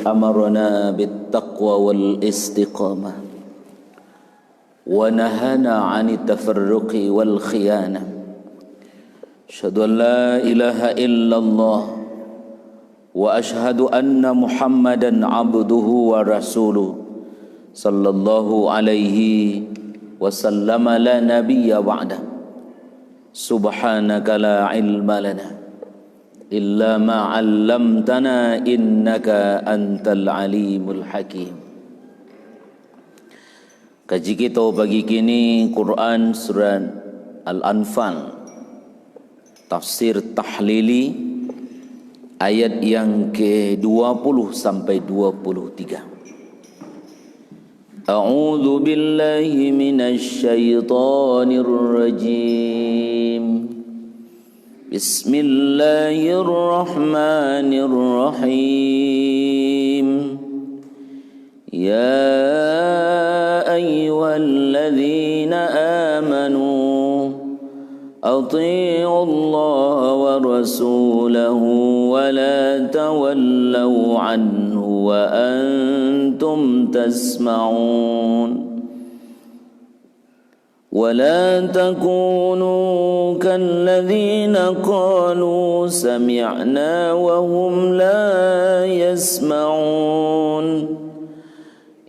أمرنا بالتقوى والاستقامة ونهانا عن التفرق والخيانة. أشهد أن لا إله إلا الله وأشهد أن محمدا عبده ورسوله صلى الله عليه وسلم لا نبي بعده. سبحانك لا علم لنا إلا ما علمتنا إنك أنت العليم الحكيم. Kaji kita pagi kini Quran Surat Al-Anfal, tafsir tahlili ayat yang ke-20 sampai 23. A'udzu billahi minasy syaithanir rajim. Bismillahirrahmanirrahim. Ya ayyuhalladzina amanu atii'u Allah wa rasulahu wa la tawallaw anhu wa antum tasma'un. ولا تكونوا كالذين قالوا سمعنا وهم لا يسمعون.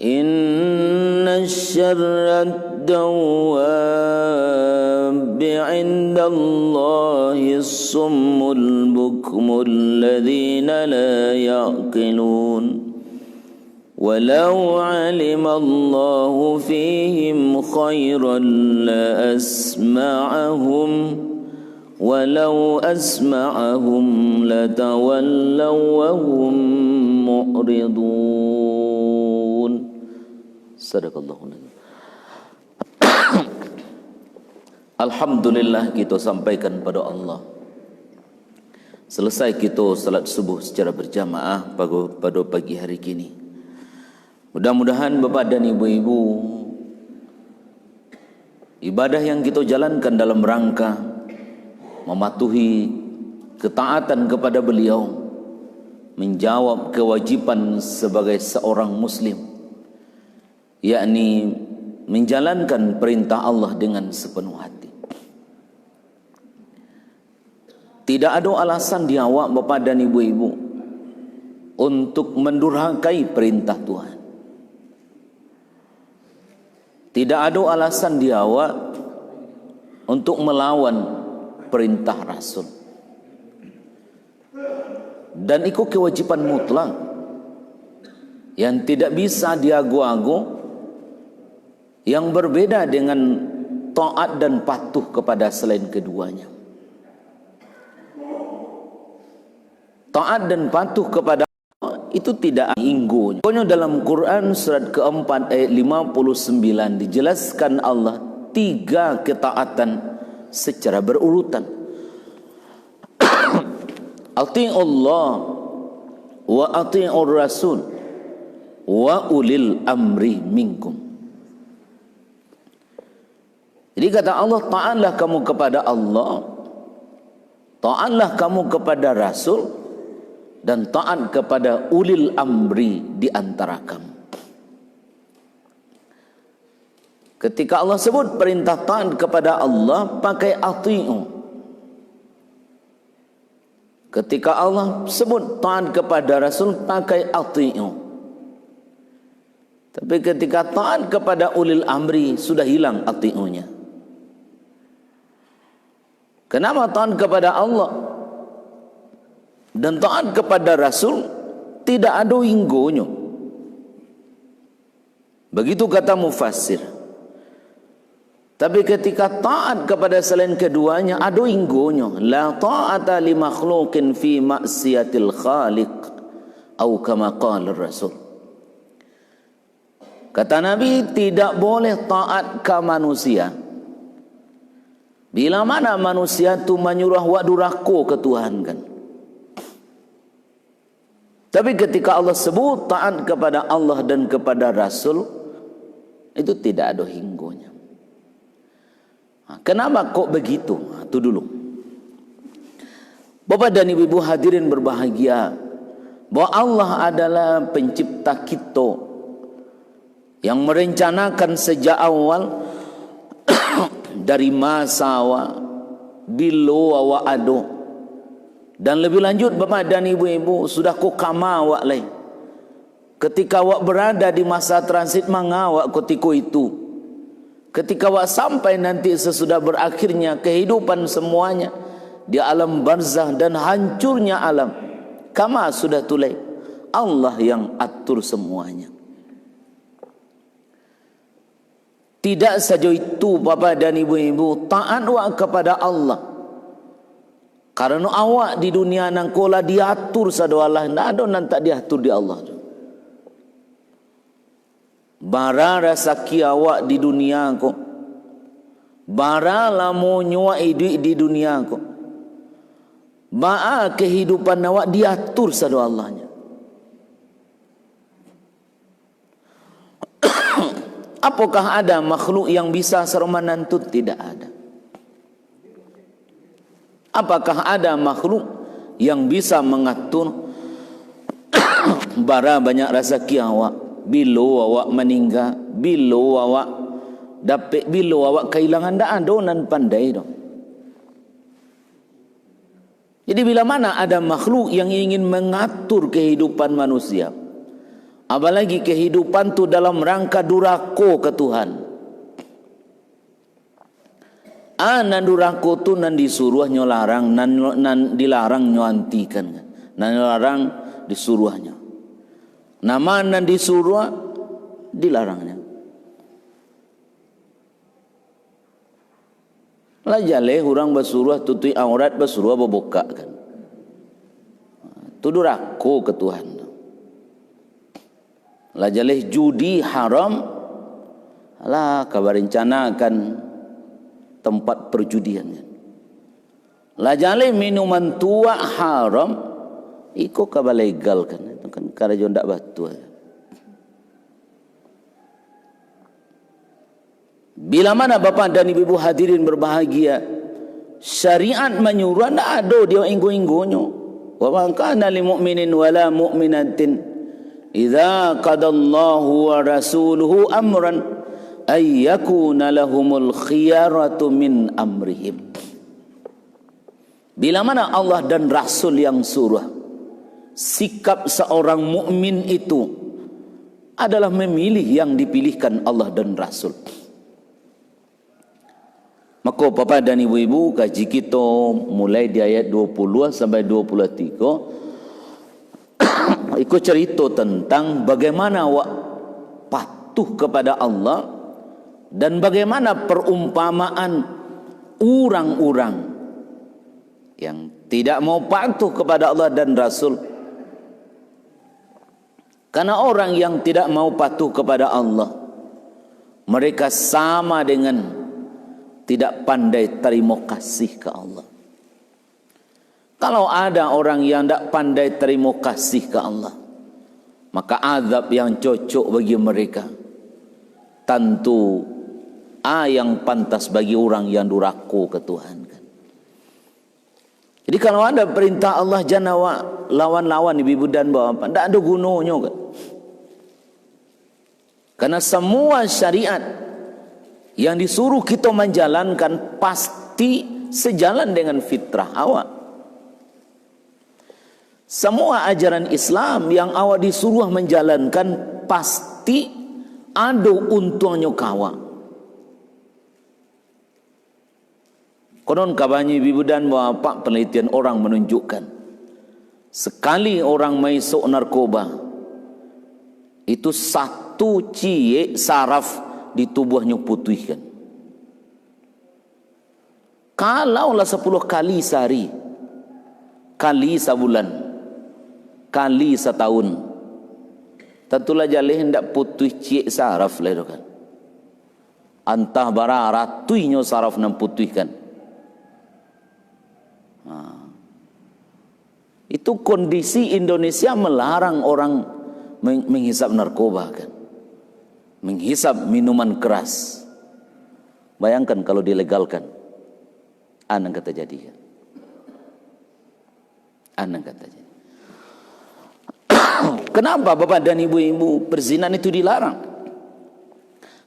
إن الشر الدواب عند الله الصم البكم الذين لا يعقلون. ولو علم الله فيهم خيرا لأسمعهم ولو أسمعهم لتولوا وهم معرضون. صدق الله العظيم. Alhamdulillah, kita sampaikan pada Allah. Selesai kita salat subuh secara berjamaah pada pagi hari kini. Mudah-mudahan Bapak dan Ibu-ibu, ibadah yang kita jalankan dalam rangka mematuhi ketaatan kepada beliau, menjawab kewajiban sebagai seorang muslim, yakni menjalankan perintah Allah dengan sepenuh hati. Tidak ada alasan di awak Bapak dan Ibu-ibu untuk mendurhakai perintah Tuhan. Tidak ada alasan di awak untuk melawan perintah Rasul. Dan itu kewajiban mutlak yang tidak bisa diagu-agu, yang berbeda dengan taat dan patuh kepada selain keduanya. Taat dan patuh kepada itu tidak inggunya. Pokoknya dalam Quran surat keempat ayat 59 dijelaskan Allah 3 ketaatan secara berurutan. Ati'ullah wa ati'ur rasul wa ulil amri minkum. Jadi kata Allah, taatlah kamu kepada Allah, taatlah kamu kepada Rasul, dan taat kepada ulil amri di antara kamu. Ketika Allah sebut perintah taat kepada Allah, pakai ati'u. Ketika Allah sebut taat kepada Rasul, pakai ati'u. Tapi ketika taat kepada ulil amri, sudah hilang ati'unya. Kenapa taat kepada Allah dan taat kepada Rasul tidak ada inggonya? Begitu kata mufassir. Tapi ketika taat kepada selain keduanya ada inggonya. La ta'ata li makhluqin fi maksiatil khaliq, atau kama qala Rasul. Kata Nabi, tidak boleh taat ke manusia bila mana manusia itu menyuruh wak durhaka ke Tuhan kan. Tapi ketika Allah sebut taat kepada Allah dan kepada Rasul, itu tidak ada hinggonya. Kenapa kok begitu? Itu dulu. Bapak dan Ibu hadirin berbahagia, bahwa Allah adalah pencipta kita yang merencanakan sejak awal dari masa awak bilo awak ado, dan lebih lanjut Bapak dan Ibu-ibu sudah ku kama awak lain ketika awak berada di masa transit mangawak ketika itu, ketika awak sampai nanti sesudah berakhirnya kehidupan semuanya di alam barzah dan hancurnya alam, kama sudah tulai Allah yang atur semuanya. Tidak saja itu Bapak dan Ibu-ibu, taat awak kepada Allah, karena awak di dunia nangkola diatur sadu Allah, tidak ada nan tak diatur di Allah. Bara rasaki awak di dunia ko, bara lamo nyua hidup di dunia ko, ba kehidupan awak diatur sadu Allahnya. Apakah ada makhluk yang bisa seromanan itu? Tidak ada. Apakah ada makhluk yang bisa mengatur bara banyak rezeki awak, bila awak meninggal, bila awak dapat, bila awak kehilangan, tak ada nan pandai dong. Jadi bila mana ada makhluk yang ingin mengatur kehidupan manusia, apalagi kehidupan tu dalam rangka durako ke Tuhan, nan durako tu nan disuruh nyolarang, nan dilarang nyoantikan, nan dilarang disuruhnya, nama nan disuruh dilarangnya. Lah jale orang basuruh tutui aurat, basuruh berbuka kan, tu durako ke Tuhan. Lah jalih judi haram, lah kabar rencanakan tempat perjudian. Lah jalih minuman tua haram, iko kabar legal kan, itu kan karajo ndak batu. Bila mana Bapak dan Ibu hadirin berbahagia, syariat menyuruh ndak ada dia inggo-inggonyo. Wa man kana lil mu'minin wala mu'minatin idza qadallahu wa rasuluhu amran ay yakuna lahumul khiyaratu min amrihim. Bila mana Allah dan Rasul yang suruh, sikap seorang mukmin itu adalah memilih yang dipilihkan Allah dan Rasul. Maka Bapak dan Ibu-ibu, kaji kita mulai di ayat 20 sampai 23 ikut cerita tentang bagaimana awak patuh kepada Allah dan bagaimana perumpamaan orang-orang yang tidak mau patuh kepada Allah dan Rasul. Karena orang yang tidak mau patuh kepada Allah, mereka sama dengan tidak pandai terima kasih ke Allah. Kalau ada orang yang tidak pandai terima kasih ke Allah, maka azab yang cocok bagi mereka tentu yang pantas bagi orang yang durhaka ke Tuhan kan. Jadi kalau ada perintah Allah jangan lawan-lawan ibu dan bapak, tidak ada gunanya kan. Karena semua syariat yang disuruh kita menjalankan pasti sejalan dengan fitrah awak. Semua ajaran Islam yang awak disuruh menjalankan pasti ada untungnya kawa. Konon kabarnya ibu dan bapak, penelitian orang menunjukkan sekali orang masuk narkoba itu satu cie saraf di tubuhnya putihkan. Kalaulah 10 kali sehari, kali sebulan, kali setahun, tentulah jalih hendak putih cik saraf lah itu kan. Antah bara ratuinya saraf nan putihkan. Itu kondisi Indonesia melarang orang menghisap narkoba kan, menghisap minuman keras. Bayangkan kalau dilegalkan, anang kata jadi kan, anang kata jadi. Kenapa bapak dan ibu-ibu perzinahan itu dilarang?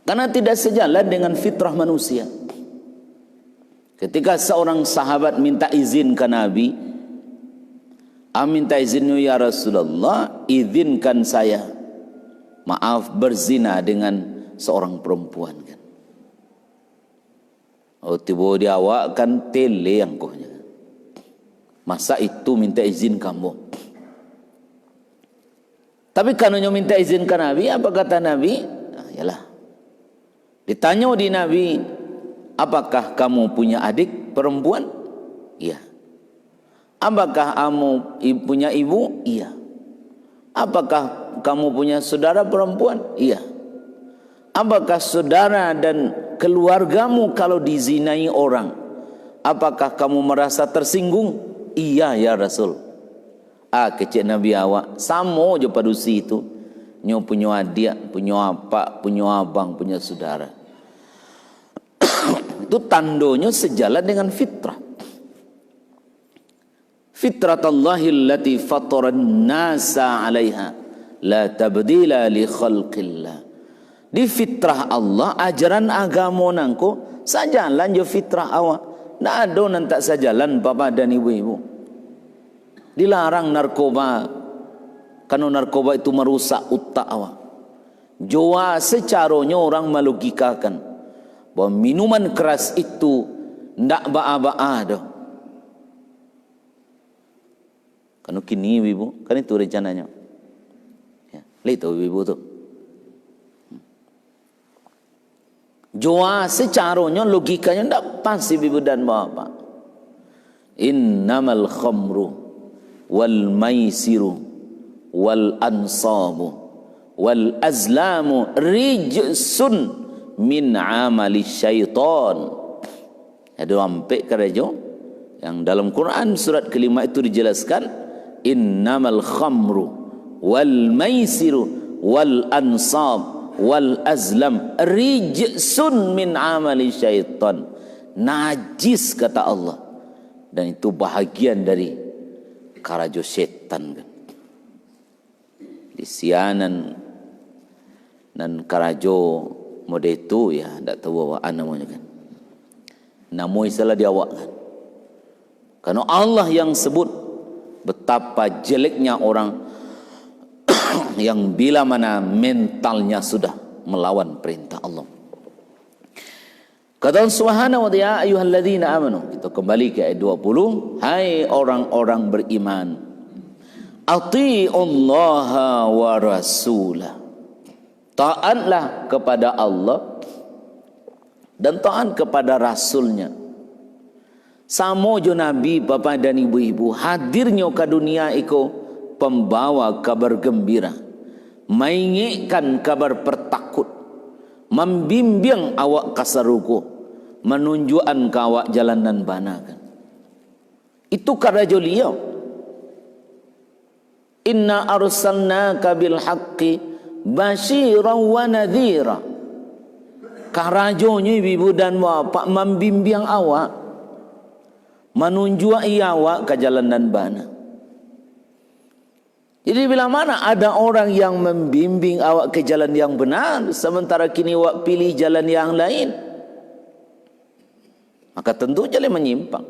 Karena tidak sejalan dengan fitrah manusia. Ketika seorang sahabat minta izin ke Nabi, minta izinnya ya Rasulullah, izinkan saya, maaf, berzina dengan seorang perempuan kan. Oh, tiba dia awak kan tele yang kohnya. Masa itu minta izin kamu? Tapi kalau minta izin ke Nabi, apa kata Nabi? Yalah. Ditanya di Nabi, apakah kamu punya adik perempuan? Iya. Apakah kamu punya ibu? Iya. Apakah kamu punya saudara perempuan? Iya. Apakah saudara dan keluargamu kalau dizinai orang, apakah kamu merasa tersinggung? Iya ya Rasul. Kecil Nabi awak sama je padusi itu. Nyo punya adik, punya apa, punya abang, punya saudara. Itu tandanya sejalan dengan fitrah. Fitratallahi allati fataran nasa 'alaiha la tabdila li khalqillah. Di fitrah Allah, ajaran agama nangko sajalan jo fitrah awak. Ndak ada nan tak sajalan bapak dan ibu-ibu. Dilarang narkoba, karena narkoba itu merusak utak awak. Jua secaranya orang melogikakan bahwa minuman keras itu ndak ba'a-ba'a dah. Karena kini ibu, kan itu rencananya. Ya, lihat ibu tu. Jua secaranya logikanya ndak pas ibu dan bapak. Innamal khamru wal maisiru wal ansabu wal azlamu rijsun min amali syaitan. Ada ampe kerejo yang dalam Quran surat kelima itu dijelaskan, innamal khamru wal maisiru wal ansab wal azlam rijsun min amali syaitan. Najis kata Allah, dan itu bahagian dari karajo setan kan. Disianan dan karajo mode itu ya ndak tahu apa namanya kan. Namo istilah dia awak kan. Karena Allah yang sebut betapa jeleknya orang yang bila mana mentalnya sudah melawan perintah Allah. Kata Allah Subhanahu wa ta'ala, ayyuhalladzina amanu. Kita kembali ke ayat 20. Hai orang-orang beriman, atiiullaha wa rasulah. Taatlah kepada Allah dan taat kepada Rasulnya. Samo jo Nabi, Bapak dan Ibu-ibu, hadirnya ke dunia itu pembawa kabar gembira, mengingatkan kabar pertakut, membimbing awak kasaruku, menunjukkan ke awak jalan dan banakan. Itu kata beliau, inna arsalnaka bil haqqi basyiran wa nadhira. Karajonya ibu dan bapak membimbing awak, menunjuk awak ke jalan dan bana. Jadi bila mana ada orang yang membimbing awak ke jalan yang benar, sementara kini awak pilih jalan yang lain, maka tentu jalan menyimpang.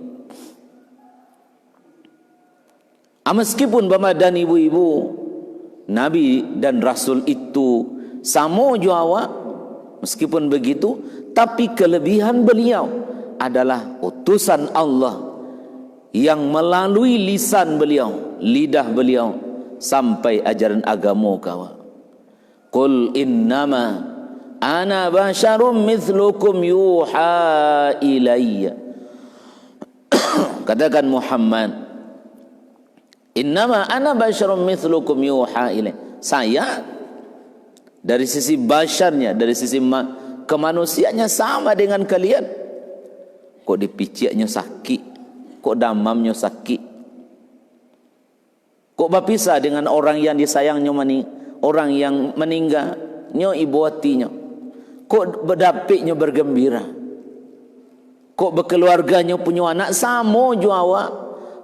Meskipun bapak dan ibu-ibu, Nabi dan Rasul itu sama jo awak, meskipun begitu, tapi kelebihan beliau adalah utusan Allah yang melalui lisan beliau, lidah beliau, sampai ajaran agama kawa. Qul innama ana basyarum mithlukum yuha ilayya. Katakan Muhammad, innama ana basyarum mithlukum yuha ilayya. Saya dari sisi basyarnya, dari sisi kemanusiaannya sama dengan kalian. Kok dipiciknya sakit, kok damamnya sakit, kok berpisah dengan orang yang disayangnya, orang yang meninggal nyo ibu hatinya, kok berdapiknya bergembira, kok berkeluarganya punya anak sama jo awak,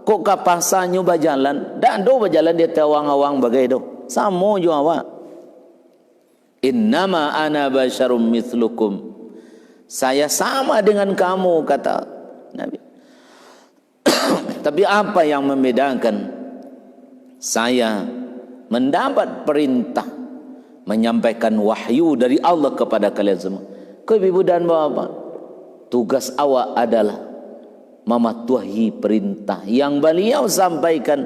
kok kapasannya berjalan, dak do berjalan dia tawang-awang bagai do Sama je awak. Innama ana basyarum mithlukum. Saya sama dengan kamu, kata Nabi. Tapi apa yang membedakan? Saya mendapat perintah menyampaikan wahyu dari Allah kepada kalian semua. Kau ibu dan bapa, tugas awak adalah mematuhi perintah yang beliau sampaikan.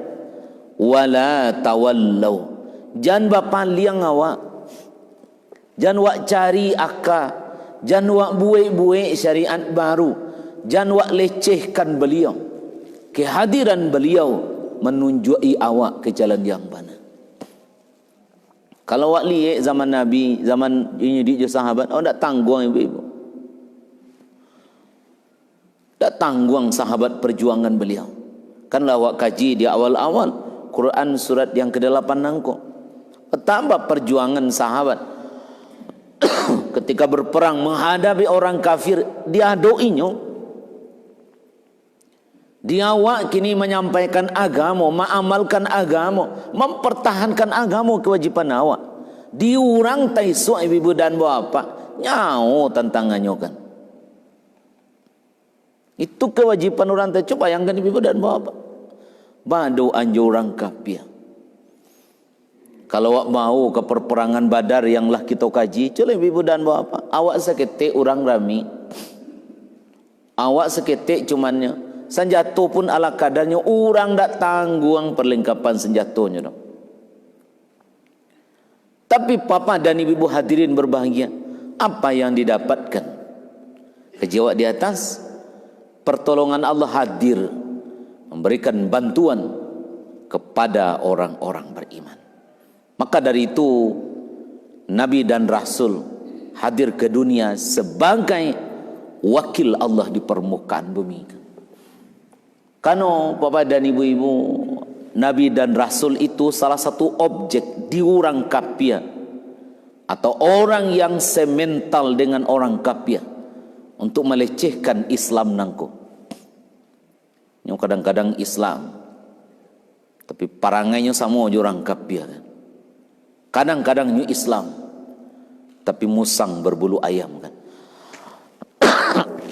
Wala tawallau. Jangan bapaliang awak. Jangan wak cari akal. Jangan wak buik-buik syariat baru. Jangan wak lecehkan beliau. Kehadiran beliau menunjuki awak ke jalan yang benar. Kalau wak lihat zaman Nabi, zaman ini di sahabat, awak tak tanggung ibu-ibu. Tak tanggung sahabat perjuangan beliau. Kanlah awak kaji di awal-awal Quran surat yang ke-8 nangko. Betapa perjuangan sahabat ketika berperang menghadapi orang kafir, dia doinya. Dia awak kini menyampaikan agama, mengamalkan agama, mempertahankan agama, kewajiban awak. Diurang taisuk ibu dan bapa, nyawa tantangannya kan. Itu kewajiban orang taisuk. Coba bayangkan ibu dan bapa. Badu anjur orang kafir. Kalau awak mau ke perperangan Badar yang lah kita kaji, coba ibu dan bapa, awak seketik orang rami. Awak seketik cumannya senjata pun ala kadarnya, orang tak tanggung perlengkapan senjatanya dong. Tapi papa dan ibu hadirin berbahagia, apa yang didapatkan? Kejawab di atas, pertolongan Allah hadir memberikan bantuan kepada orang-orang beriman. Maka dari itu Nabi dan Rasul hadir ke dunia sebagai wakil Allah di permukaan bumi. Karena Bapak dan Ibu-ibu, Nabi dan Rasul itu salah satu objek diurang kafir atau orang yang semental dengan orang kafir untuk melecehkan Islam nangko. Yang kadang-kadang Islam tapi parangainya sama aja orang kafir kan. Kadang-kadang new Islam tapi musang berbulu ayam kan.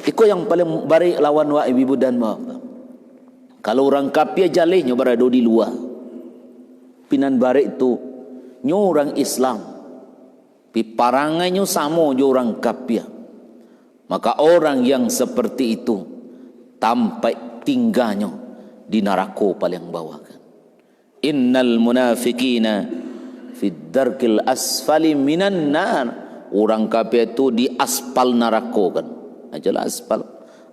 Itu yang paling baik lawan wa ibu dan bapak. Kalau orang kafir jalehnya berada di luar. Pinan barik itu nyu orang Islam. Pi parangainya sama aja orang kafir. Maka orang yang seperti itu tampai tinggalnya di neraka paling bawah kan. Innal munafiqina fid darkil asfali minan nar. Orang kafir itu di aspal neraka kan. Ajalah aspal.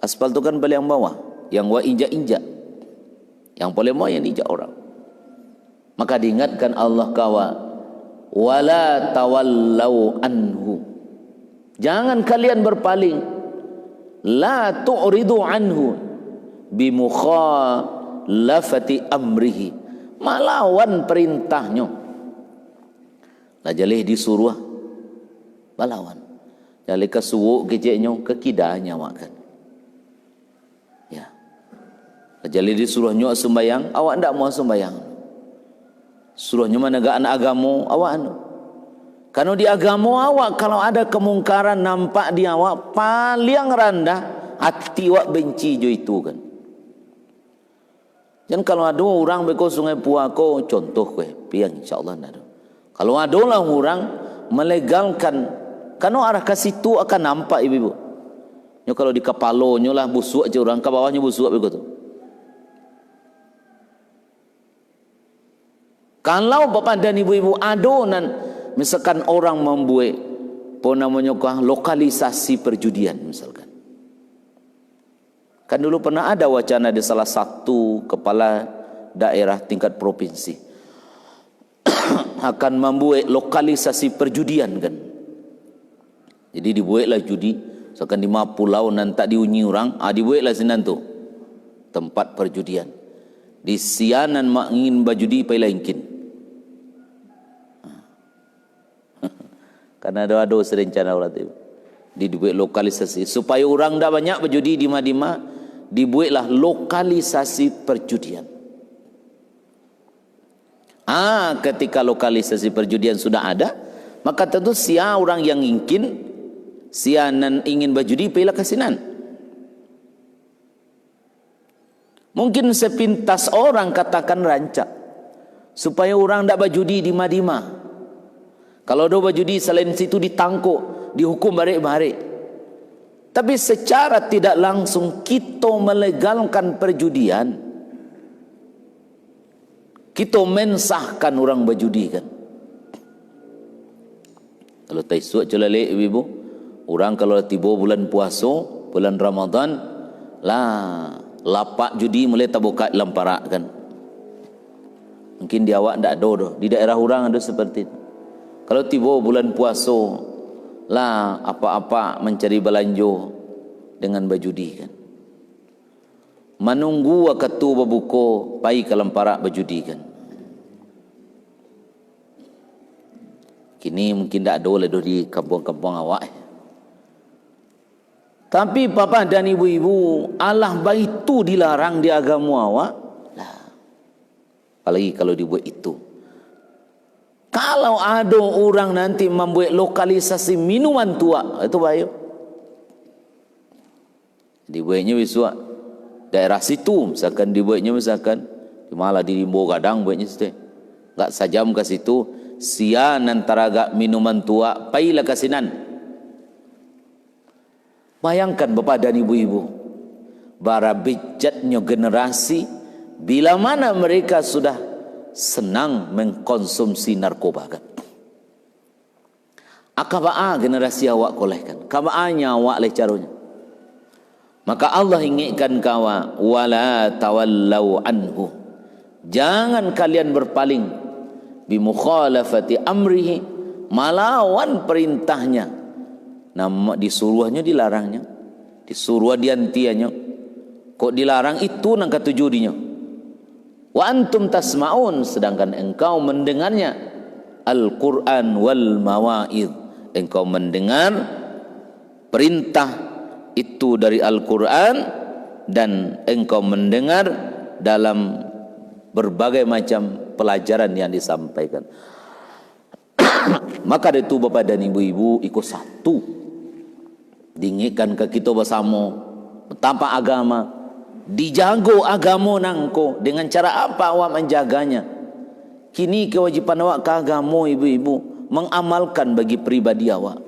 Aspal itu kan paling bawah, yang wa injak-injak. Yang paling bawah yang injak orang. Maka diingatkan Allah kawa, wala tawallau anhu. Jangan kalian berpaling. La tu'ridu anhu bimukhalafati amrihi. Malawan perintahnya. Lah jalih disuruh balawan. Jalih kesuwuk keceknya kekidahnya makan. Ya. Lah jalih disuruh nyok sembayang, awak ndak mau sembayang. Suruhnya menegakkan agama awak anu. Karena di agama awak kalau ada kemungkaran nampak di awak paling rendah, hati awak benci jo itu kan. Dan kalau ada orang beko sungai Puako contoh kowe, piang insyaallah ndak. Kalau ada orang melegalkan, karena arah ke situ akan nampak ibu-ibu. Nyo kalau di kepalanya lah busuk aja orang, ke bawahnya busuk begitu. Kalau bapak dan ibu-ibu adonan, misalkan orang membuat apa namanya lokalisasi perjudian misalkan. Kan dulu pernah ada wacana di salah satu kepala daerah tingkat provinsi akan membuat lokalisasi perjudian kan. Jadi dibuatlah judi, misalkan di Pulau nan tak diunyi orang, dibuatlah sinan tu tempat perjudian. Di sianan mak ingin bajudi pai lainkin. Karena ada serencana orang tu. Dibuat lokalisasi supaya orang dah banyak berjudi di Madinah, dibuatlah lokalisasi perjudian. Ketika lokalisasi perjudian sudah ada, maka tentu sia orang yang ingin berjudi pilih kasinan. Mungkin sepintas orang katakan rancak supaya orang tidak berjudi di Madinah. Kalau ada berjudi selain situ ditangkuk, dihukum barik-barik. Tapi secara tidak langsung kita melegalkan perjudian. Kita mensahkan orang berjudi kan. Kalau taisuak celalik ibu, orang kalau tiba bulan puasa, bulan Ramadan, lapak judi mulai terbuka lamparak kan. Mungkin di awak tidak ada dah. Di daerah orang ada seperti itu. Kalau tiba bulan puasa, apa-apa mencari belanja dengan berjudi kan. Menunggu waktu berbuka, pai ke lamparak berjudi kan. Kini mungkin tak ada lah di kampung-kampung awak. Tapi papa dan ibu-ibu, Allah baik itu dilarang di agama awak. Apalagi kalau dibuat itu. Kalau ada orang nanti membuat lokalisasi minuman tua, itu bahaya. Dibuatnya besok daerah situ, misalkan dibuatnya misalkan malah di Limbo Gadang buatnya situ. Enggak sajam ke situ, sian antara agak minuman tua, pailah kasinan. Bayangkan bapak dan ibu-ibu, bara bijatnya generasi bila mana mereka sudah senang mengkonsumsi narkoba kan. Akabaa generasi awak kolehkan, kabaanya awak leh caranya. Maka Allah ingatkan kawa, wala tawallau anhu. Jangan kalian berpaling bimukhalafati amrihi, malawan perintahnya. Nama disuruhnya dilarangnya, disuruh diantianya. Kok dilarang itu nang katujudinya. Wa antum tasma'un, sedangkan engkau mendengarnya. Al-Quran wal mawa'id, engkau mendengar perintah itu dari Al-Quran dan engkau mendengar dalam berbagai macam pelajaran yang disampaikan. Maka itu bapak dan ibu-ibu ikut satu, diingatkan ke kita bersama betapa agama dijago agama nangko. Dengan cara apa awak menjaganya? Kini kewajiban awak ke agama ibu-ibu mengamalkan bagi pribadi awak.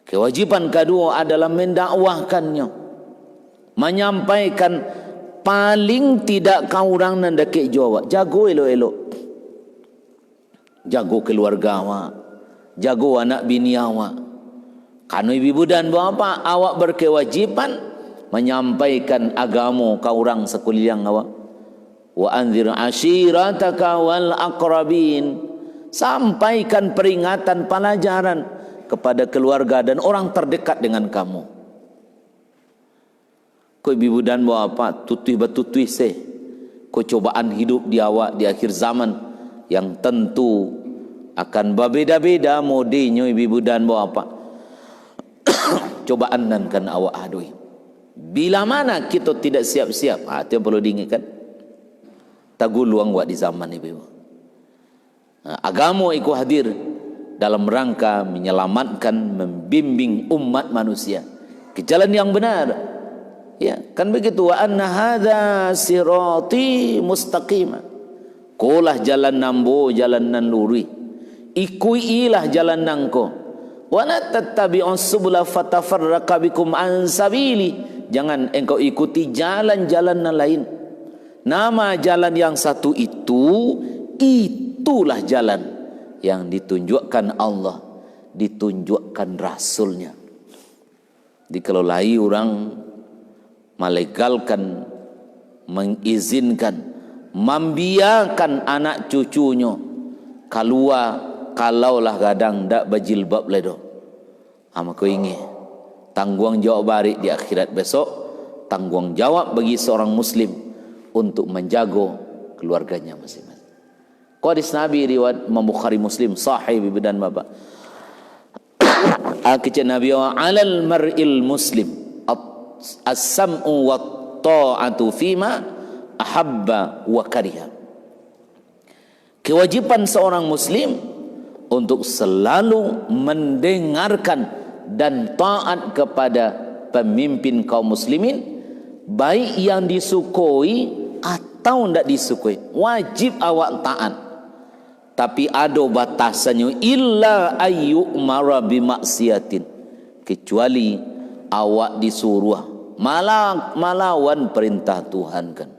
Kewajiban kedua adalah mendakwahkannya, menyampaikan. Paling tidak kau orang nan dekat jawab, jago elok-elok, jago keluarga awak, jago anak bini awak. Kanu ibu dan bapa awak berkewajiban menyampaikan agama kau orang sekalian awak. Wa anzir ashirataka wal aqrabin, sampaikan peringatan pelajaran kepada keluarga dan orang terdekat dengan kamu. Kau ibu dan bapa tutui batutui kau cobaan hidup di awak di akhir zaman yang tentu akan berbeda-beda modenya ibu dan bapa. Cobaan nan kan awak hadui. Bila mana kita tidak siap-siap, itu yang perlu diingatkan. Taguluang buat di zaman ibu. Agama ikut hadir dalam rangka menyelamatkan, membimbing umat manusia ke jalan yang benar. Ya, kan begitu. Wa anna hadza sirati mustaqima. Kolah jalan nambo, jalan nan luri. Ikuilah jalan nangko. Wa la tattabi'us subula fatafarraqa bikum an sabili. Jangan engkau ikuti jalan-jalan yang lain. Nama jalan yang satu itu, itulah jalan yang ditunjukkan Allah, ditunjukkan Rasulnya. Dikelolai orang melegalkan, mengizinkan, membiarkan anak cucunya keluar kalaulah kadang tak berjilbab ledo. Maka ingin tanggung jawab balik di akhirat besok, tanggung jawab bagi seorang muslim untuk menjaga keluarganya masing-masing. Hadis Nabi riwayat Imam Bukhari Muslim sahih ibu dan bapak. Akicen Nabi wa alal mar'il muslim as-sam'u wa ta'atu fima ahabba wa kariha. Kewajiban seorang muslim untuk selalu mendengarkan dan taat kepada pemimpin kaum muslimin, baik yang disukui atau tidak disukui. Wajib awak taat, tapi ada batasannya. Illa ayyumara bimaksiatin, kecuali awak disuruh melawan perintah Tuhan kan.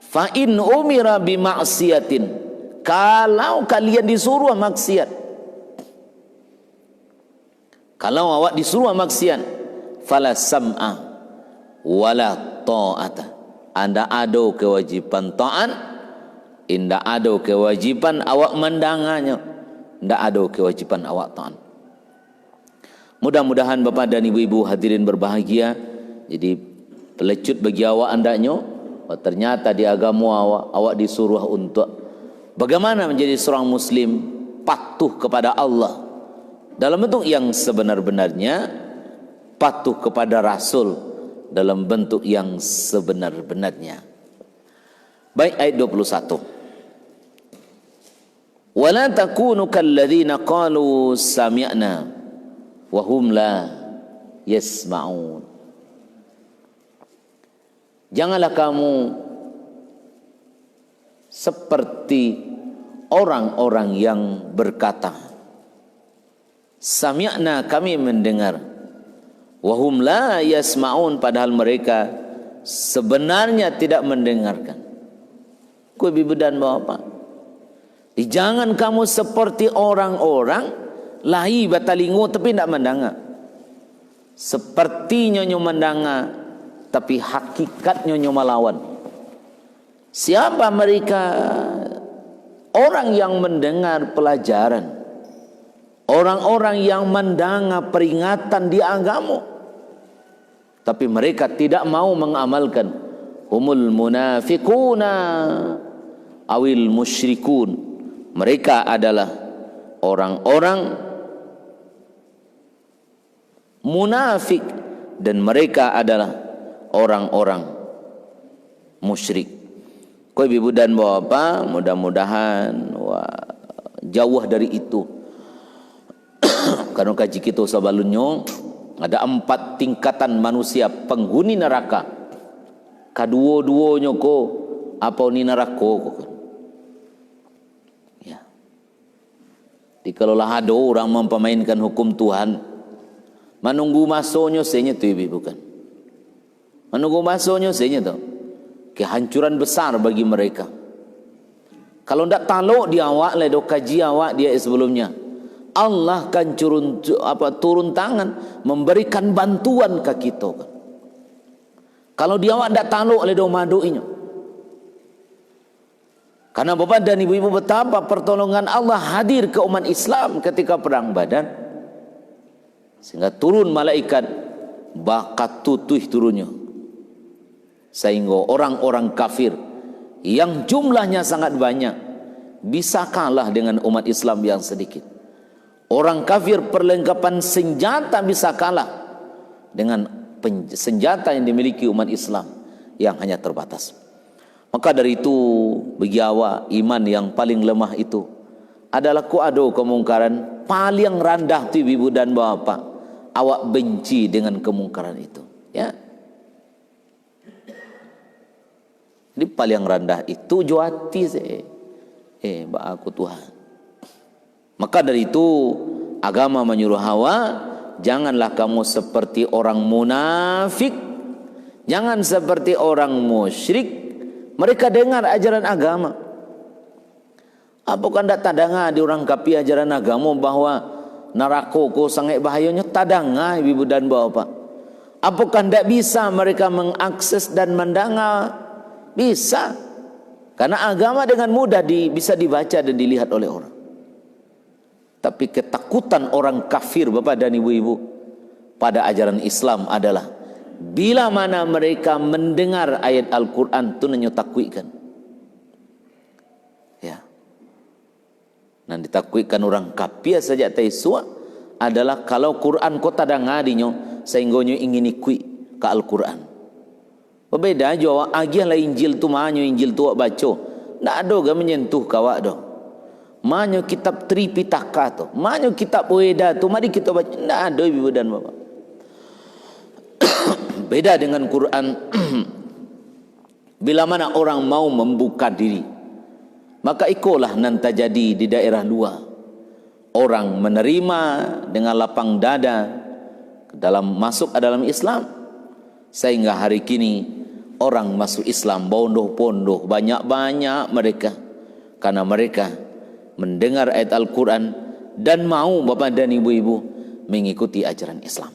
Fa in umira bimaksiatin, kalau kalian disuruh maksiat, kalau awak disuruh maksiat, fala sam'a wala ta'ata, anda ada kewajiban taat, indak ada kewajiban awak mendengarnya, indak ada kewajiban awak taat. Mudah-mudahan bapa dan ibu-ibu hadirin berbahagia, jadi pelecut bagi awak andaknya, ternyata di agama awak disuruh untuk bagaimana menjadi seorang muslim patuh kepada Allah dalam bentuk yang sebenar-benarnya, patuh kepada Rasul dalam bentuk yang sebenar-benarnya. Baik, ayat 21. Wala takunu kalladzina qalu sami'na wa hum la yasma'un. Janganlah kamu seperti orang-orang yang berkata, sami'na, kami mendengar, wahum la yasma'un, padahal mereka sebenarnya tidak mendengarkan. Ku ibu dan bapa, jangan kamu seperti orang-orang lahi batalingo tapi tidak mendengar. Seperti nyonya mendengar tapi hakikatnya nyonya melawan. Siapa mereka? Orang yang mendengar pelajaran, orang-orang yang mendengar peringatan di agama, tapi mereka tidak mau mengamalkan. Humul munafiquna awil musyrikun, mereka adalah orang-orang munafik dan mereka adalah orang-orang musyrik. Kau ibu dan bapa, mudah-mudahan jauh dari itu. Karena kaji kita sebelumnya ada 4 tingkatan manusia penghuni neraka. Kedua-duanya ko apa ni neraka ko. Ya. Dikalau ada orang mempermainkan hukum Tuhan, menunggu masanya senya tu ibu bukan. Menunggu masanya senya tu. Kehancuran besar bagi mereka. Kalau tidak taluk dia awak le do kaji awak dia sebelumnya, Allah akan turun tangan memberikan bantuan ke kita. Kalau dia awak tidak taluk le do maduinya. Karena bapak dan ibu-ibu betapa pertolongan Allah hadir ke umat Islam ketika perang Badar, sehingga turun malaikat bakat tutuh turunnya, sehingga orang-orang kafir yang jumlahnya sangat banyak bisa kalah dengan umat Islam yang sedikit. Orang kafir perlengkapan senjata bisa kalah dengan senjata yang dimiliki umat Islam yang hanya terbatas. Maka dari itu bagi awak, iman yang paling lemah itu adalah kuado kemungkaran paling rendah tu ibu dan bapa. Awak benci dengan kemungkaran itu, ya. Di paling rendah itu juati saya. Aku Tuhan. Maka dari itu agama menyuruh hawa, janganlah kamu seperti orang munafik, jangan seperti orang musyrik. Mereka dengar ajaran agama. Apakah tidak tadanga di orang kapi ajaran agama bahwa neraka ko sangat bahayanya? Tadanga ibu dan bapa. Apakah tidak bisa mereka mengakses dan mendengar? Bisa, karena agama dengan mudah bisa dibaca dan dilihat oleh orang. Tapi ketakutan orang kafir bapak dan ibu-ibu pada ajaran Islam adalah bila mana mereka mendengar ayat Al-Quran itu takutkan. Ya. Nah ditakutkan orang kafir saja taisua adalah kalau Quran kota dangadinya sehingga ingin ikut ke Al-Quran. Berbeda aja awak agilah Injil tu manyo Injil tu awak baca. ndak ada ga menyentuh kawak dah. Manyo kitab Tripitaka tu, manyo kitab Weda tu, mari kita baca. Ndak ada ibu dan bapa. Beda dengan Quran. Bila mana orang mau membuka diri, maka ikolah nan terjadi di daerah luar. Orang menerima dengan lapang dada masuk ke dalam Islam, sehingga hari kini orang masuk Islam bondoh-bondoh, banyak-banyak mereka, karena mereka mendengar ayat Al-Quran dan mau bapak dan ibu-ibu mengikuti ajaran Islam.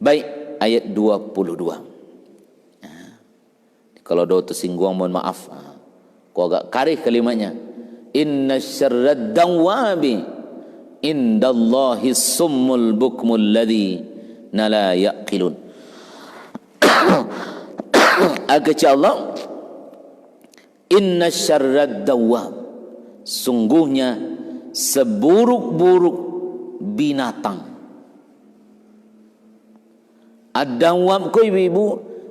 Baik, ayat 22. Kalau do tersinggung mohon maaf, kau agak karih kalimatnya. Inna syarrad dawabi indallahi summul bukmul ladhi nala yaqilun. Kata Allah, inna syarrad dawab, sungguhnya seburuk-buruk binatang. Ad-dawab ko ibu,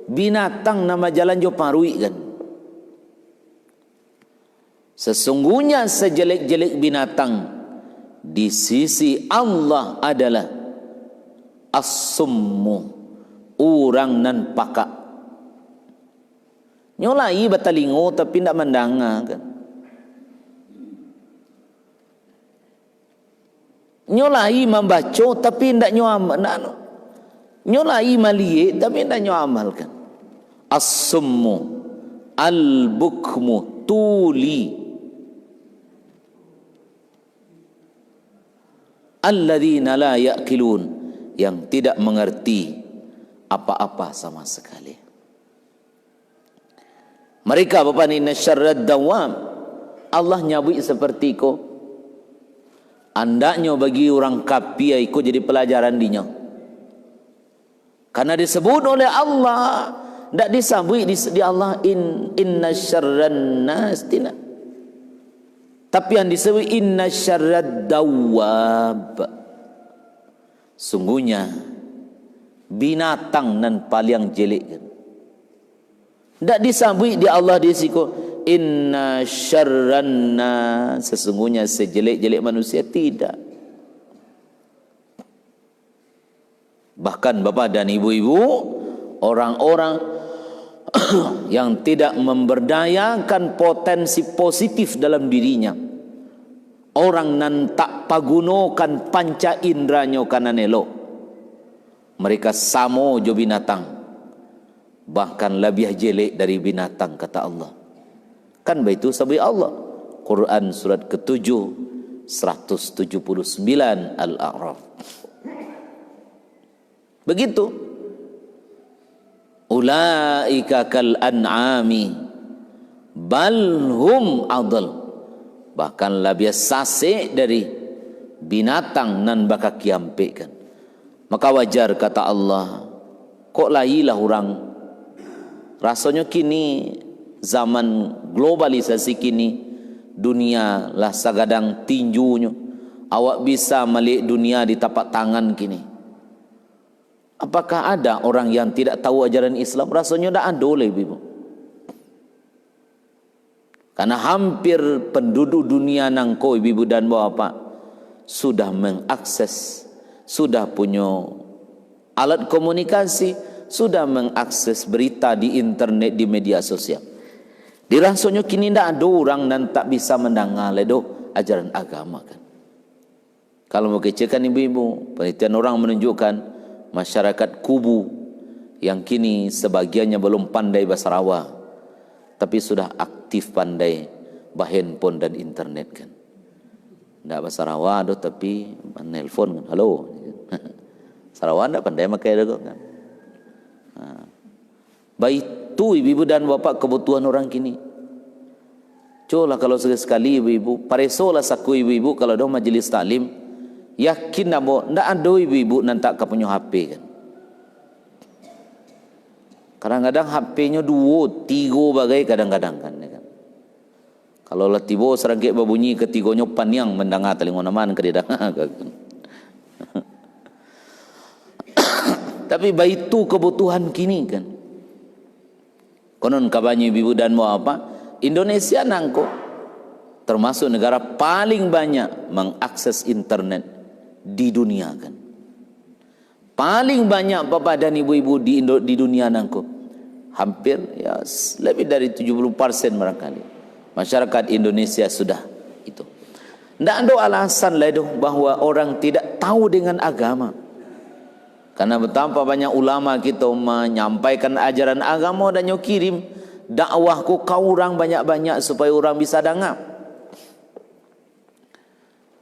binatang nama jalan jo parui kan. Sesungguhnya sejelek-jelek binatang di sisi Allah adalah as-summu, orang nan pakak. Nyolai batalingo tapi tidak mendengar kan. Nyolai membaca tapi tidak nyolai maliye tapi tidak nyamalkan. As-summu al-bukmu tuli alladzina la yaqilun, yang tidak mengerti apa-apa sama sekali. Mereka bapa ni nasyarrad dawam, Allah nyabui seperti ko. Andaknya bagi orang kafir ikut jadi pelajaran dinya. Karena disebut oleh Allah, tidak disabui di Allah inna syarran nas tina. Tapi yang disebut inna syarrad dawab, sungguhnya binatang nan paling jelek. Tidak disabui di Allah di siku inna syarran nas, sesungguhnya sejelek-jelek manusia, tidak. Bahkan bapa dan ibu-ibu, orang-orang yang tidak memberdayakan potensi positif dalam dirinya, orang nan tak pagunokan panca indranya kanan elok, mereka samo jo binatang, bahkan lebih jelek dari binatang, kata Allah. Kan begitu sabui Allah, Quran surat ke-7 179 Al-A'raf. Begitu. Ulaika kal an'ami bal hum adl, bahkan lebih sasik dari binatang nan baka kiampekan. Maka wajar kata Allah, kok lailah orang. Rasanya kini zaman globalisasi kini, dunia lah sagadang tinjunya. Awak bisa melihat dunia di tapak tangan kini. Apakah ada orang yang tidak tahu ajaran Islam? Rasanya tidak ada oleh ibu. Karena hampir penduduk dunia nangko ibu dan bapak sudah mengakses, sudah punya alat komunikasi, sudah mengakses berita di internet, di media sosial. Dirasanya kini tidak ada orang dan tak bisa mendengar ledo ajaran agama kan. Kalau mau kecekan ibu-ibu, penelitian orang menunjukkan masyarakat Kubu yang kini sebagiannya belum pandai bahasa Rawa, tapi sudah aktif pandai handphone dan internet kan. Tidak bahasa Rawa doh, tapi nelpon kan, halo. Sarawak tidak pandai makai doh kan. Baik tu ibu dan bapak kebutuhan orang kini. Coba kalau sekali ibu-ibu, paresolah saku ibu-ibu kalau doh majelis taklim, yakin namo ndak ada ibu-ibu nantak ka punya HP kan. Kadang-kadang HP-nya 2, 3 bagai kadang-kadang kan, ya kan. Kalau lah tiba serangkit berbunyi ketiganya paniang mendengar telinga naman ke dia. Tapi baitu kebutuhan kini kan. Konon kabarnya ibu dan mau apa? Indonesia nangko termasuk negara paling banyak mengakses internet di dunia kan. Paling banyak bapak dan ibu-ibu di dunia nangko. Hampir ya lebih dari 70% barangkali. Masyarakat Indonesia sudah itu. Tidak ada alasan lah bahawa orang tidak tahu dengan agama. Karena betapa banyak ulama kita menyampaikan ajaran agama dan nyo kirim dakwah ku kau orang banyak-banyak supaya orang bisa dengar.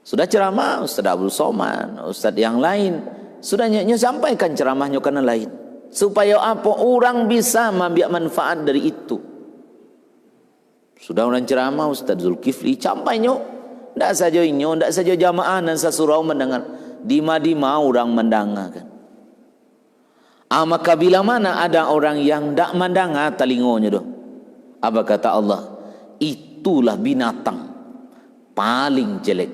Sudah ceramah Ustaz Abdul Somad, Ustaz yang lain sudah nyo sampaikan ceramahnya kena lain supaya apa orang bisa mengambil manfaat dari itu. Sudah orang ceramah Ustaz Zulkifli sampainya tidak saja ini, tidak saja jamaah dan sasurau mendengar, dima-dima orang mendengarkan. Maka bila mana ada orang yang tidak mendengar telingonya doh, apa kata Allah? Itulah binatang paling jelek.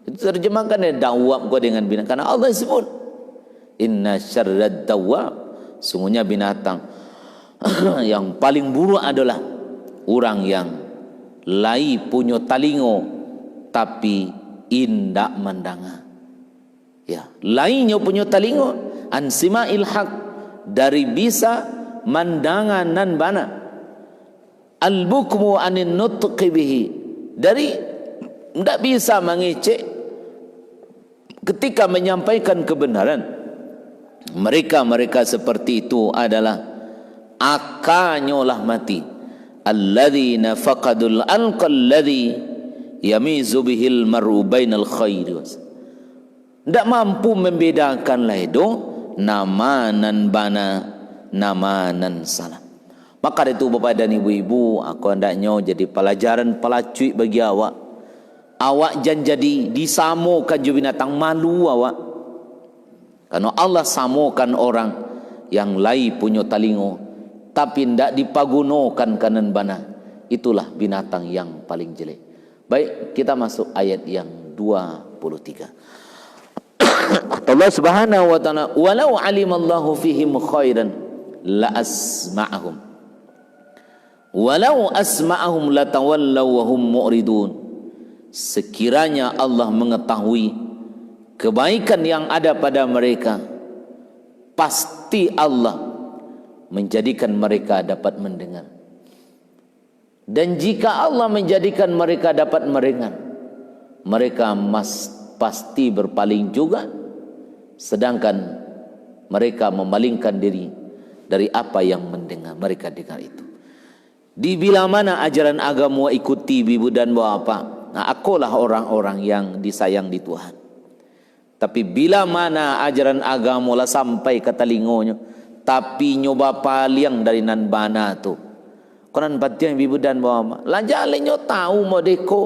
Itu terjemahkan dari dawab kau dengan binatang. Karena Allah sebut inna syarrad dawab, sungguhnya binatang yang paling buruk adalah orang yang lai punya talingo tapi indak mendengar. Ya, lainnya punya talingo ansima'il haq, dari bisa mandanganan bana, al-bukmu anin nutqi bihi, dari tidak bisa mengecek ketika menyampaikan kebenaran. Mereka seperti itu adalah akanyolah mati. Alladzina faqadul alqalladzi yamizu bihil mar'u bainal khairi. Tidak mampu membedakan lah itu nama nan bana, nama nan salah. Maka itu bapak dan ibu-ibu, aku hendaknya jadi pelajaran pelacui bagi awak. Awak jangan jadi disamukan ju binatang, malu awak. Karena Allah samukan orang yang lai punya talingo tapi tidak dipagunokan kanan bana. Itulah binatang yang paling jelek. Baik, kita masuk ayat yang 23. Allah Subhanahu wa taala, walau alimallahu fihim khairan la asma'ahum walau asma'ahum latawallaw wa hum mu'ridun. Sekiranya Allah mengetahui kebaikan yang ada pada mereka, pasti Allah menjadikan mereka dapat mendengar. Dan jika Allah menjadikan mereka dapat mendengar, mereka pasti berpaling juga, sedangkan mereka memalingkan diri dari apa yang mendengar mereka dengar itu. Di bila mana ajaran agama ikuti bibu dan bapa, nah akulah orang-orang yang disayang di Tuhan. Tapi bila mana ajaran agama lah sampai ke telingonya, tapi nyoba paliang dari nan bana tu, konan batian bibu dan bapa, lanjalenyo tahu modeko,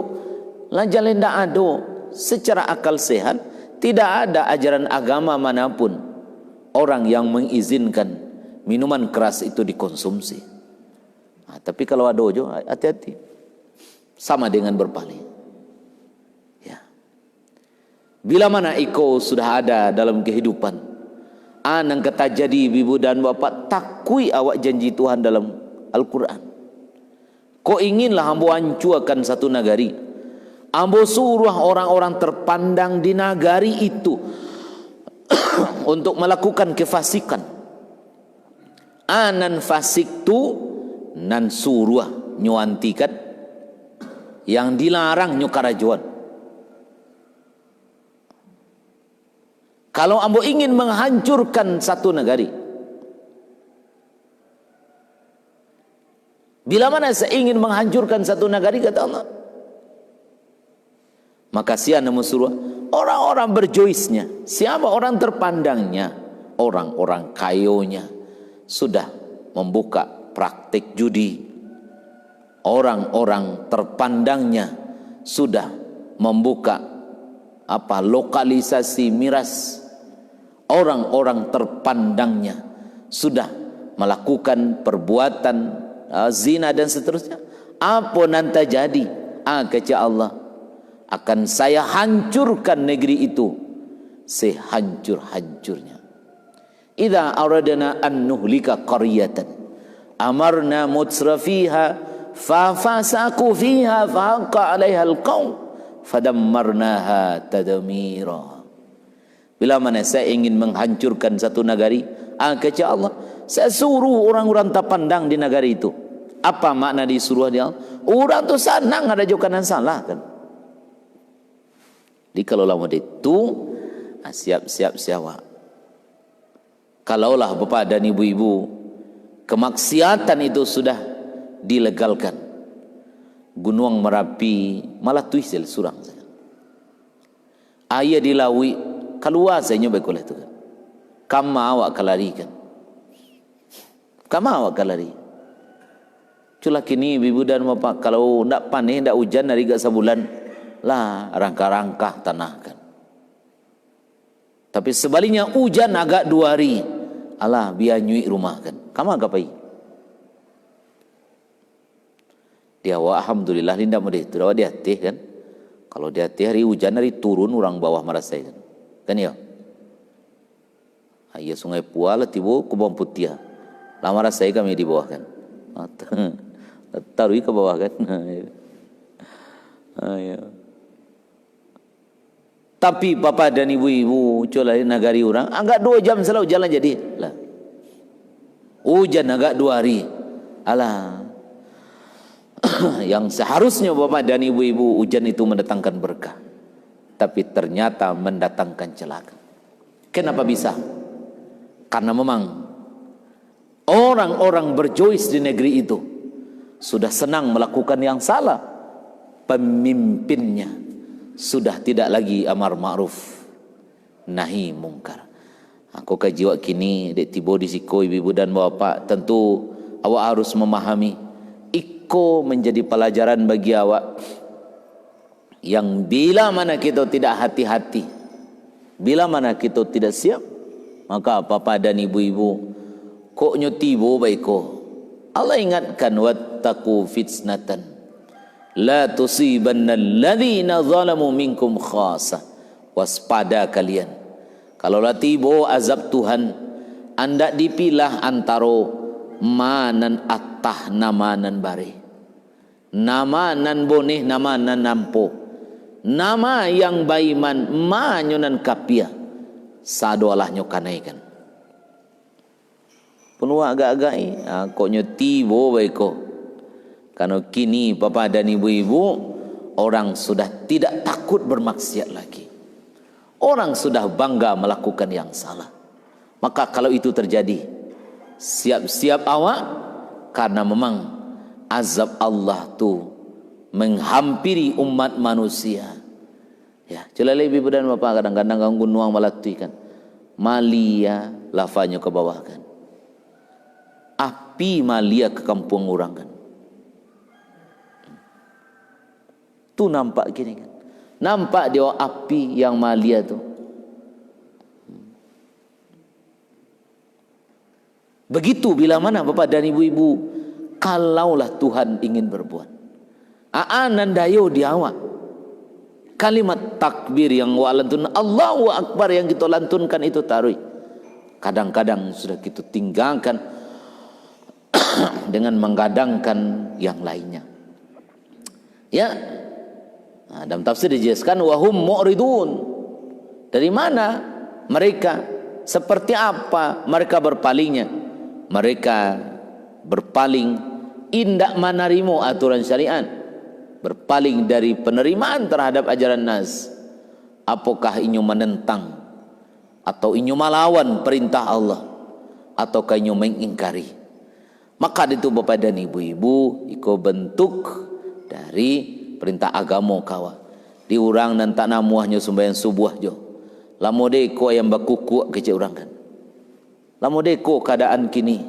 lanjalen ndak ado secara akal sehat. Tidak ada ajaran agama manapun orang yang mengizinkan minuman keras itu dikonsumsi. Nah, tapi kalau ada ojo, hati-hati. Sama dengan berpaling. Ya. Bila mana iko sudah ada dalam kehidupan, anang kata jadi ibu dan bapak, takui awak janji Tuhan dalam Al-Quran. Kau inginlah hambo hancurkan satu negari, ambo suruh orang-orang terpandang di nagari itu untuk melakukan kefasikan. Anan fasik tu nan suruh nyuantikan yang dilarang nyukarajuan. Kalau ambo ingin menghancurkan satu negari, bila mana saya ingin menghancurkan satu negari, kata Allah, maka siapa suruh orang-orang berjoisnya. Siapa orang terpandangnya? Orang-orang kayonya sudah membuka praktik judi. Orang-orang terpandangnya sudah membuka lokalisasi miras. Orang-orang terpandangnya sudah melakukan perbuatan zina dan seterusnya. Apa nanti jadi? Kata Allah, akan saya hancurkan negeri itu sehancur-hancurnya. Idza aradna an nuhlika qaryatan amarna mutrafiha fa fasaku fiha fa haqa 'alaiha al-qaul fadammarnaha tadmira. Bila mana saya ingin menghancurkan satu negeri, kata Allah, saya suruh orang-orang tak pandang di negeri itu. Apa makna disuruh dia? Orang tu senang ada jokan yang salah kan. Jadi kalau lama itu siap-siap siapa. Kalaulah bapak dan ibu-ibu kemaksiatan itu sudah dilegalkan, Gunung Merapi malah tuisel surang saja. Ayah dilawi keluar saya nyoba kulah tu kan. Kama awak kalarikan. Kama awak kalari. Cula kini ibu dan bapak kalau ndak panen ndak hujan dari gak sebulan lah rangka-rangka tanah kan. Tapi sebaliknya hujan agak 2 hari. Alah biar nyui rumah kan. Kamu agak pai. Dia alhamdulillah linda modeh tu dia teh kan. Kalau dia teh hari hujan hari turun orang bawah marasai kan. Kan ya. Ayah sungai Puala tiba ke bawah putih. Lama marasai kami di bawah kan. Taruh ke bawah kan. Ayo. Tapi bapak dan ibu-ibu coba nagari orang agak 2 jam selalu jalan jadi lah. Hujan agak 2 hari. Alah. Yang seharusnya bapak dan ibu-ibu hujan itu mendatangkan berkah, tapi ternyata mendatangkan celaka. Kenapa bisa? Karena memang orang-orang berjois di negeri itu sudah senang melakukan yang salah. Pemimpinnya sudah tidak lagi amar ma'ruf nahi mungkar. Aku kajiwa kini dek tibo di siko ibu dan bapak, tentu awak harus memahami iko menjadi pelajaran bagi awak yang bila mana kita tidak hati-hati, bila mana kita tidak siap, maka bapak dan ibu-ibu kok nyotibo baiko. Allah ingatkan wattaqu fitnatan la tusibanna alladhina zalamu minkum khasah. Waspada kalian. Kalau lah tibo azab Tuhan, anda dipilah antara manan atah namanan bare. Namanan boneh namanan nampo. Nama yang baiman manyonan kapia. Sadoalah nyokanaikan. Penuh agak-agak kok nyotibo baiko. Karena kini bapak dan ibu-ibu orang sudah tidak takut bermaksiat lagi. Orang sudah bangga melakukan yang salah. Maka kalau itu terjadi, siap-siap awak, karena memang azab Allah tu menghampiri umat manusia. Ya, celale ibu dan bapak kadang-kadang ganggu nuang malatui kan. Malia lafanya ke bawah kan. Api malia ke kampung orang kan. Tu nampak gini kan. Nampak dia api yang malia tu. Begitu bila mana bapak dan ibu-ibu, kalaulah Tuhan ingin berbuat. Nandayo di awak. Kalimat takbir yang wa lantun Allahu Akbar yang kita lantunkan itu taruh. Kadang-kadang sudah kita tinggalkan dengan menggadangkan yang lainnya. Ya. Dalam tafsir dijelaskan wahum mu'ridun. Dari mana mereka? Seperti apa mereka berpalingnya? Mereka berpaling indak manarimo aturan syariat, berpaling dari penerimaan terhadap ajaran nas. Apakah inyo menentang atau inyo melawan perintah Allah, ataukah inyo mengingkari? Maka itu bapak dan ibu-ibu iko bentuk dari perintah agama kawa. Di orang dan tak namuahnya sembahyang subuh jo. Lamo deko yang bakuku kecil orang kan. Lamo deko keadaan kini.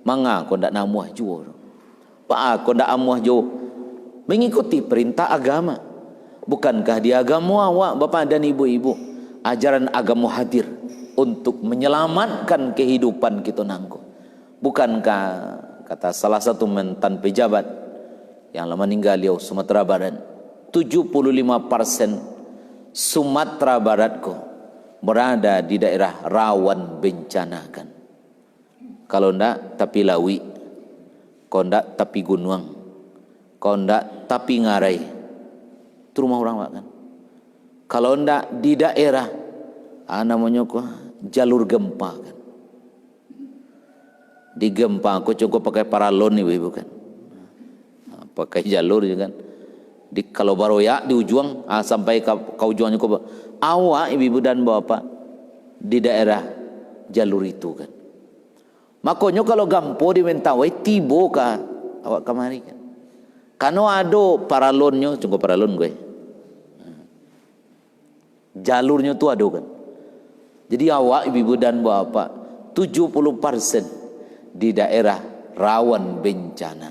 Manga ko ndak namuah jo. Pak ko ndak amuah jo mengikuti perintah agama. Bukankah di agama awak bapak dan ibu-ibu ajaran agama hadir untuk menyelamatkan kehidupan kita nangko. Bukankah kata salah satu mantan pejabat yang lama meninggal di Sumatera Barat, 75% Sumatera Barat ko berada di daerah rawan bencana kan. Kalau ndak tapi lawi, kalau ndak tapi gunung, Kalau ndak tapi ngarai, itu rumah orang Pak kan. Kalau ndak di daerah, namanya kok jalur gempa kan. Di gempa aku cukup pakai paralon nih ibu kan. Pakai jalur juga kan. Di kalau baroya di ujung sampai kau ujungnya kau awak ibu dan bapak di daerah jalur itu kan. Makanya kalau gampo di Mentawai tibo ka awak kamari kan. Kano ado paralonnya cukup paralon gue. Jalurnya tu ado kan. Jadi awak ibu dan bapak 70% di daerah rawan bencana.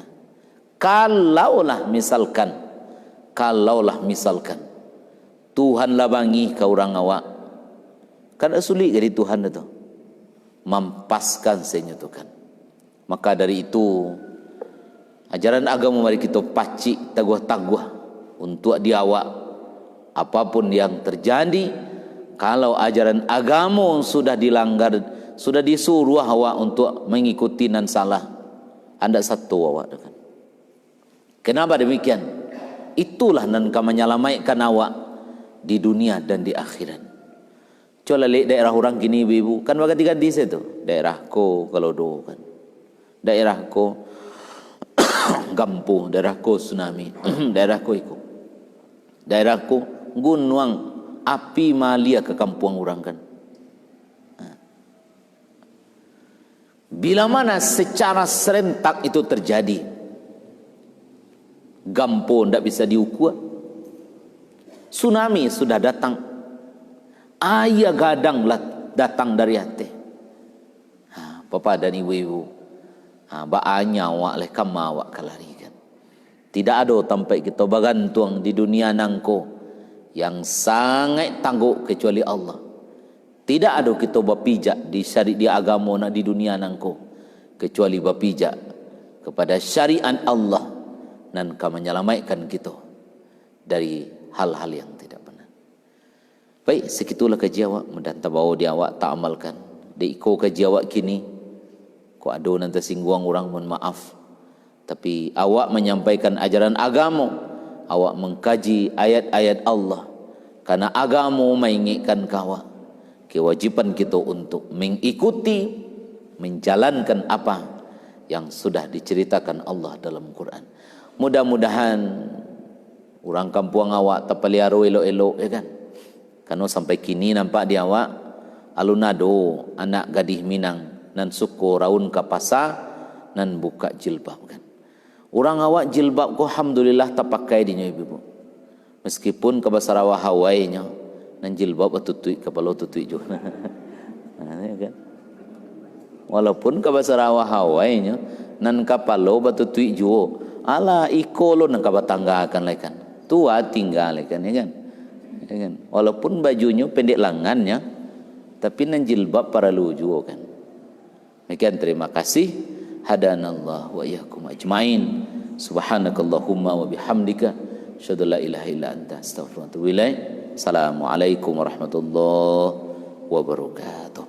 Kalaulah misalkan Tuhan labangi ke orang awak, kan sulit jadi Tuhan itu mampaskan senyutukan. Maka dari itu ajaran agama mari kita pacik taguh-taguh untuk di awak. Apapun yang terjadi, kalau ajaran agama sudah dilanggar, sudah disuruh awak untuk mengikuti dan salah, anda satu awak kan. Kenapa demikian? Itulah nan ka menyelamatkan awak di dunia dan di akhirat. Coba lihat daerah orang gini ibu, kan ganti-ganti situ. Daerahku kalau do kan. Daerahku gampu, daerahku tsunami, daerahku ikut. Daerahku gunung api malia ke kampung orang kan. Bila mana secara serentak itu terjadi, gampo tidak bisa diukur. Tsunami sudah datang, ayah gadang datang dari hati. Bapak dan ibu-ibu, baanya awak leh kama awak kalarikan. Tidak ada sampai kita bergantung di dunia nangko yang sangat tangguh kecuali Allah. Tidak ada kita berpijak di syariat di agama nak di dunia nangko kecuali berpijak kepada syariat Allah dan akan menyelamatkan kita dari hal-hal yang tidak benar. Baik, sekitulah kaji awak. Mudah tabawa di awak tak amalkan. Di iko kaji awak kini, kau ada nanti singgung orang, mohon maaf. Tapi awak menyampaikan ajaran agama, awak mengkaji ayat-ayat Allah. Karena agama mengingatkan kawa kewajiban kita untuk mengikuti, menjalankan apa yang sudah diceritakan Allah dalam Quran. Mudah-mudahan orang kampung awak terpelihara elok-elok ya kan. Karena sampai kini nampak di awak alunado anak gadis Minang nan suku raun ke pasar nan buka jilbab kan. Orang awak jilbab ko alhamdulillah tak pakai dinya ibu. Meskipun ke Sarawak Hawaii nya nan jilbab tutui kepala tutui jo. Ya kan. Walaupun ke Sarawak Hawaii nya nan kapalo batutui jo. Ala ikolo nang kabatangga akan lekan. Tua tinggal lekan ya kan. Ya kan. Walaupun bajunya pendek lengannya, tapi nan jilbab para luju kan. Demikian terima kasih. Hadanallah wa iyyakum ajmain. Subhanakallahumma wa bihamdika asyhadu la ilaha illa anta astaghfiruka wa atubu ilaik. Assalamualaikum warahmatullahi wabarakatuh.